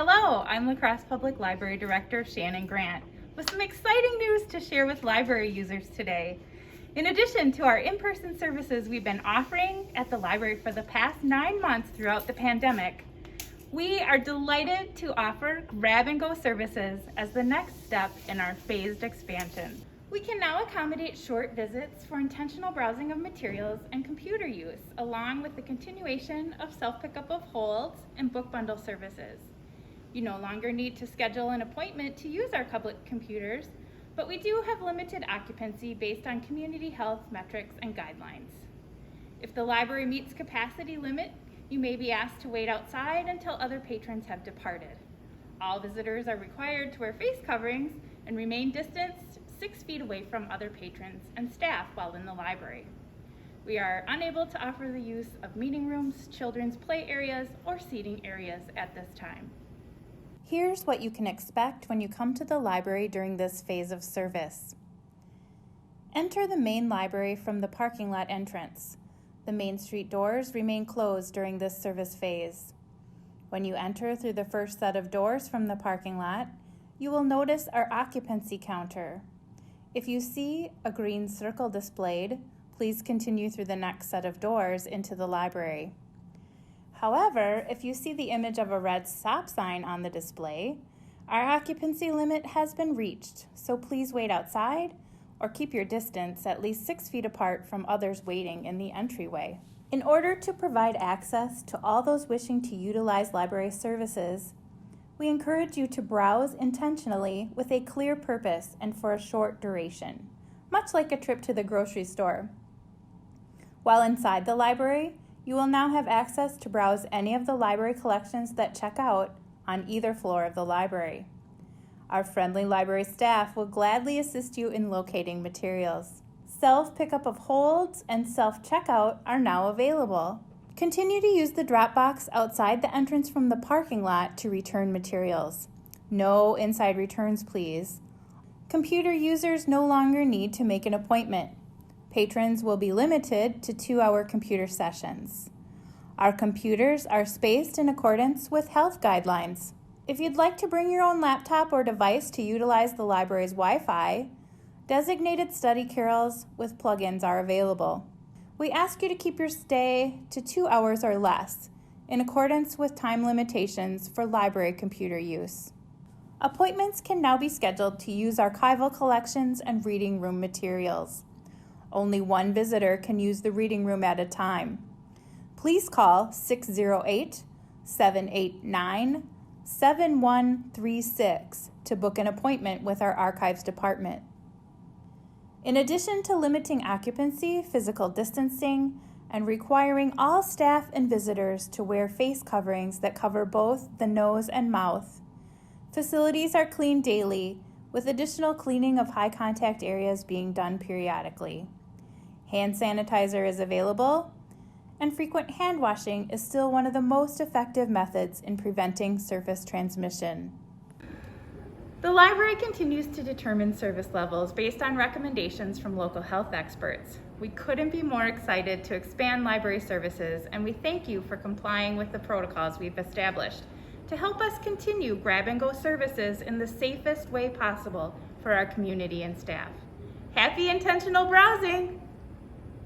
Hello, I'm La Crosse Public Library Director Shannon Grant with some exciting news to share with library users today. In addition to our in-person services we've been offering at the library for the past 9 months throughout the pandemic, we are delighted to offer grab-and-go services as the next step in our phased expansion. We can now accommodate short visits for intentional browsing of materials and computer use, along with the continuation of self-pickup of holds and book bundle services. You no longer need to schedule an appointment to use our public computers, but we do have limited occupancy based on community health metrics and guidelines. If the library meets capacity limit, you may be asked to wait outside until other patrons have departed. All visitors are required to wear face coverings and remain distanced 6 feet away from other patrons and staff while in the library. We are unable to offer the use of meeting rooms, children's play areas, or seating areas at this time. Here's what you can expect when you come to the library during this phase of service. Enter the main library from the parking lot entrance. The Main Street doors remain closed during this service phase. When you enter through the first set of doors from the parking lot, you will notice our occupancy counter. If you see a green circle displayed, please continue through the next set of doors into the library. However, if you see the image of a red stop sign on the display, our occupancy limit has been reached, so please wait outside or keep your distance at least 6 feet apart from others waiting in the entryway. In order to provide access to all those wishing to utilize library services, we encourage you to browse intentionally with a clear purpose and for a short duration, much like a trip to the grocery store. While inside the library, you will now have access to browse any of the library collections that check out on either floor of the library. Our friendly library staff will gladly assist you in locating materials. Self-pickup of holds and self-checkout are now available. Continue to use the drop box outside the entrance from the parking lot to return materials. No inside returns, please. Computer users no longer need to make an appointment. Patrons will be limited to 2-hour computer sessions. Our computers are spaced in accordance with health guidelines. If you'd like to bring your own laptop or device to utilize the library's Wi-Fi, designated study carrels with plugins are available. We ask you to keep your stay to 2 hours or less, in accordance with time limitations for library computer use. Appointments can now be scheduled to use archival collections and reading room materials. Only one visitor can use the reading room at a time. Please call 608-789-7136 to book an appointment with our archives department. In addition to limiting occupancy, physical distancing, and requiring all staff and visitors to wear face coverings that cover both the nose and mouth, facilities are cleaned daily, with additional cleaning of high contact areas being done periodically. Hand sanitizer is available, and frequent hand washing is still one of the most effective methods in preventing surface transmission. The library continues to determine service levels based on recommendations from local health experts. We couldn't be more excited to expand library services, and we thank you for complying with the protocols we've established to help us continue grab-and-go services in the safest way possible for our community and staff. Happy intentional browsing!